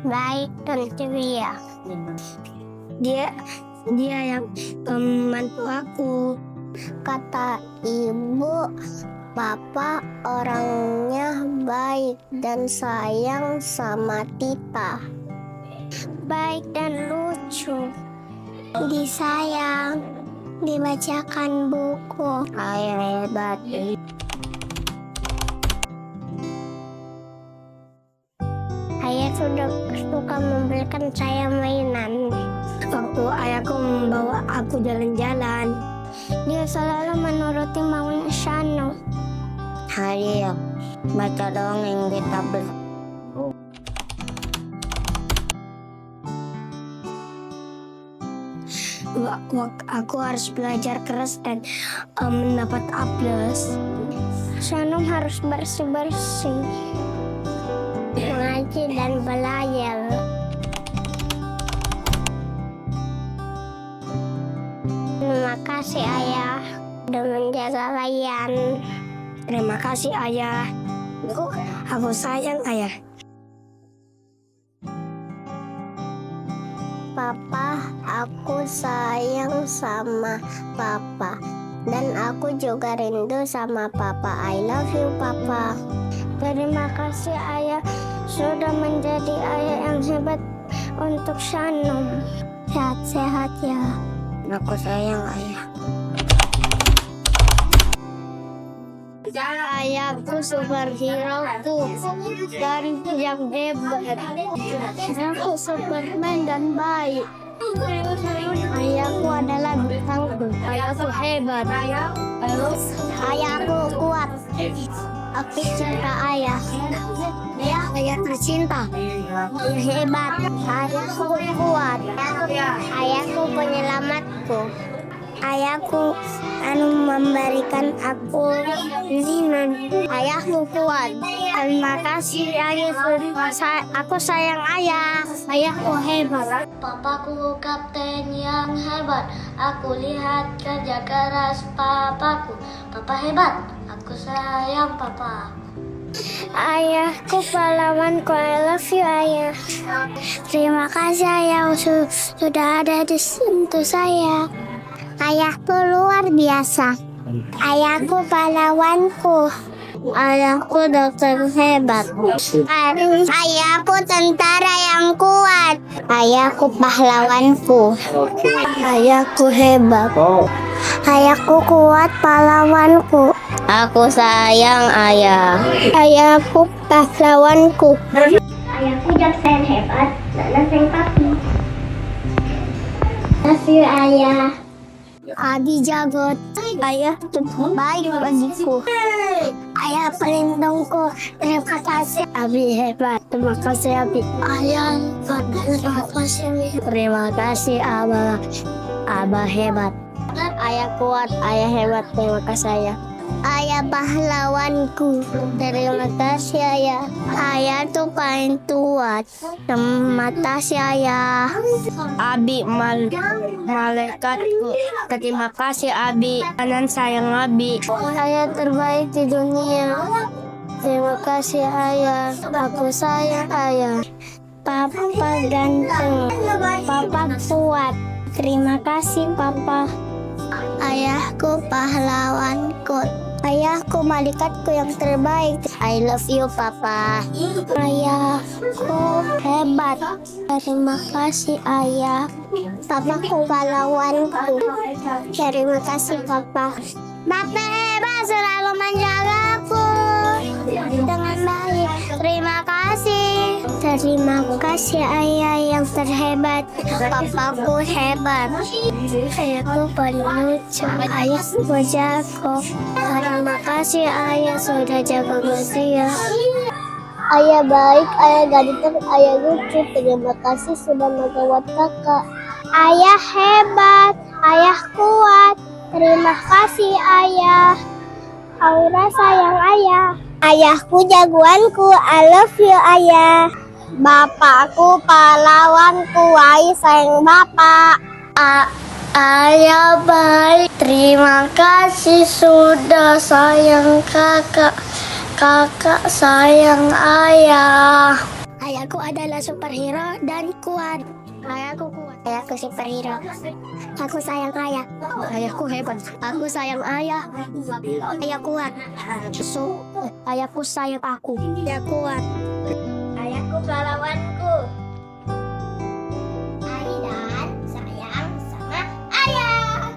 baik dan ceria. Dia yang membantu aku. Kata ibu, Papa orangnya baik dan sayang sama Tita. Baik dan lucu. Disayang, dibacakan buku. Ayah hebat. Ayah suka membelikan saya mainan. Waktu ayahku membawa aku jalan-jalan, dia selalu menuruti maunya Shano. Ayah baca dongeng di tablet. Aku harus belajar keras dan mendapat A+. Shano harus bersih-bersih, mengaji dan belajar. Terima kasih ayah sudah menjaga kalian. Terima kasih ayah. Aku sayang ayah. Papa, aku sayang sama Papa. Dan aku juga rindu sama Papa. I love you, Papa. Terima kasih ayah sudah menjadi ayah yang hebat untuk Shano. Sehat-sehat ya. Aku sayang ayah. Ayahku superhero-ku dan yang hebat. Aku Superman dan baik. Ayahku adalah bintangku. Ayahku hebat. Ayahku kuat. Aku cinta ayah. Ayah tercinta. Hebat. Ayahku kuat. Ayahku penyelamatku. Ayahku memberikan aku zinan. Ayahku kuat. Terima kasih ayah. Aku sayang ayah. Ayahku hebat. Papaku kapten yang hebat. Aku lihat kerja keras papaku. Papa hebat. Aku sayang papa. Ayahku pahlawanku. I love you ayah. Terima kasih ayah sudah ada di untuk saya. Ayahku luar biasa. Ayahku pahlawanku. Ayahku dokter hebat. Ayahku tentara yang kuat. Ayahku pahlawanku. Ayahku hebat. Ayahku kuat, pahlawanku. Aku sayang ayah. Ayahku pahlawanku. Ayahku dokter hebat. Dokter papi. Love you ayah. Abi jago. Ayah baik bagiku. Ayah pelindungku. Terima kasih Abi hebat. Terima kasih Abi. Ayah terima kasih. Terima kasih Abah hebat. Ayah kuat, ayah hebat. Terima kasih ayah. Ayah pahlawanku. Terima kasih ayah. Ayah tuh paling tua. Terima kasih ayah. Abi malaikatku. Terima kasih Abi. Kanan sayang Abi. Ayah terbaik di dunia. Terima kasih ayah. Aku sayang ayah. Papa ganteng. Papa kuat. Terima kasih Papa. Ayahku pahlawanku. Ayahku malaikatku yang terbaik. I love you Papa. Ayahku hebat. Terima kasih ayah. Papaku pahlawanku. Terima kasih Papa. Papa hebat selalu menjagaku dengan baik. Terima kasih. Terima kasih ayah yang terhebat. Papaku hebat. Ayahku paling lucu. Ayahku jago. Terima kasih ayah sudah jaga manusia. Ayah baik, ayah ganteng, ayah lucu. Terima kasih sudah merawat kakak. Ayah hebat, ayah kuat. Terima kasih ayah. Aura sayang ayah. Ayahku jagoanku. I love you ayah. Bapakku pahlawanku. Ayah sayang bapak. Ayah baik. Terima kasih sudah sayang kakak. Kakak sayang ayah. Ayahku adalah superhero dan kuat. Ayahku kuat. Ayahku superhero. Aku sayang ayah. Ayahku hebat. Aku sayang ayah. Ayah kuat. Ayahku sayang aku. Ayah kuat. Ayahku pahlawanku. Dan sayang sama ayah.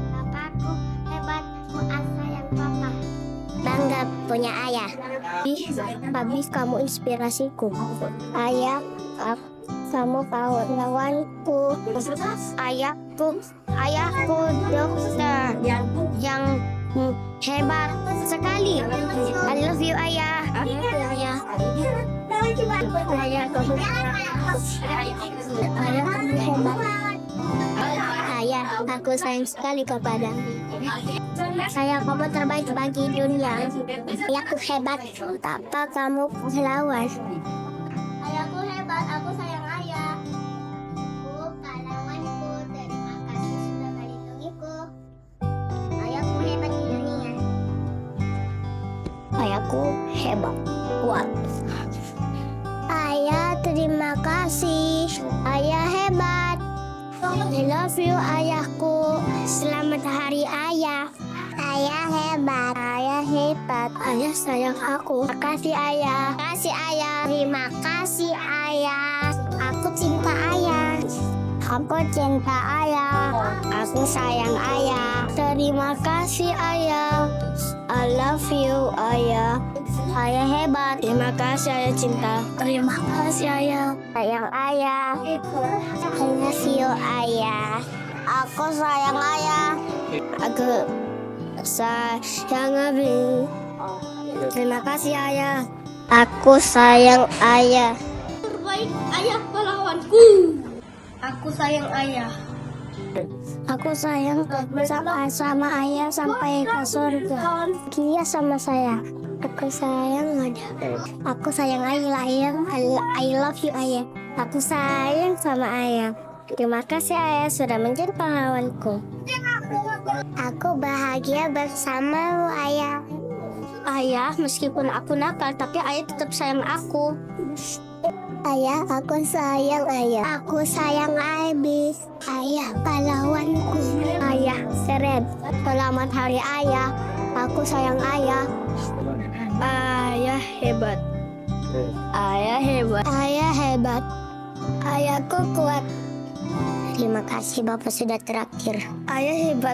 Papaku hebat, kuat sayang papa. Bangga punya ayah. Habis kamu inspirasiku. Ayah, kamu pahlawanku. Ayahku dokter yang hebat sekali. I love you ayah. Ayah. Ayah kamu hebat. Ayah, aku sayang sekali kepada. Sayang kamu terbaik bagi dunia. Ayahku hebat. Papa kamu pahlawan. Ayahku hebat, aku sayang ayah. Aku pahlawanku, terima kasih sudah melindungiku. Ayahku hebat di dunia. Ayahku hebat, kuat. Ayah, terima kasih. Ayah hebat. I love you, ayahku. Selamat hari ayah. Ayah hebat. Ayah hebat. Ayah sayang aku. Makasih ayah. Makasih ayah. Terima kasih ayah. Aku cinta ayah. Aku cinta ayah. Aku sayang ayah. Terima kasih ayah. I love you ayah. Ayah hebat. Terima kasih ayah cinta. Terima kasih ayah. Sayang ayah. I love you ayah. Aku sayang ayah. Aku sayang abi. Terima kasih ayah. Aku sayang ayah. Terbaik ayah pahlawanku. Aku sayang ayah. Aku sayang sama ayah sampai ke surga. Dia sama saya. Aku sayang ayah. Aku sayang ayah. I love you ayah. Aku sayang sama ayah. Terima kasih ayah sudah menjadi pahlawanku. Aku bahagia bersamamu ayah. Ayah, meskipun aku nakal, tapi ayah tetap sayang aku. Ayah, aku sayang ayah. Aku sayang Abi. Ayah, pahlawanku. Ayah, keren. Selamat hari ayah. Aku sayang ayah. Ayah hebat. Ayah hebat. Ayah hebat. Ayahku kuat. Terima kasih Bapak sudah terakhir. Ayah hebat.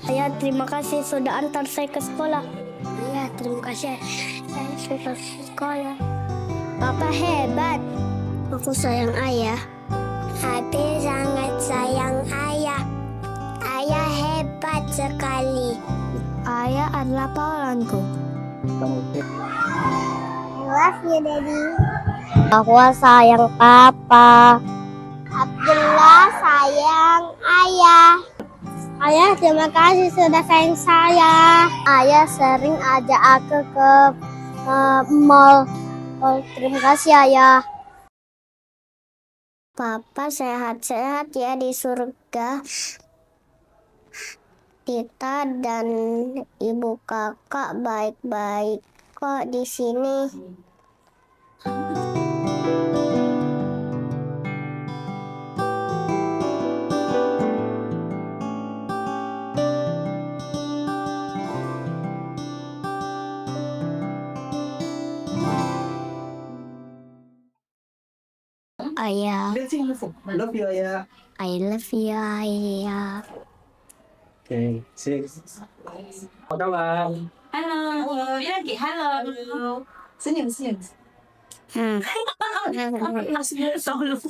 Ayah terima kasih sudah antar saya ke sekolah. Ayah terima kasih saya sudah ke sekolah. Bapak hebat. Aku sayang ayah. Abi sangat sayang ayah. Ayah hebat sekali. Ayah adalah pahlawanku. I love you, Daddy. Aku sayang Papa. Abdullah sayang ayah. Ayah, terima kasih sudah sayang saya. Ayah sering ajak aku ke mall. Oh, terima kasih ayah. Papa sehat-sehat ya di surga. Tita dan ibu kakak baik-baik kok di sini. Ayah, Love you, Ayah. I love you, ayah. Okay, six. Kawan. Hello, Yaki, hello. Senyum. Hmm. Tolong.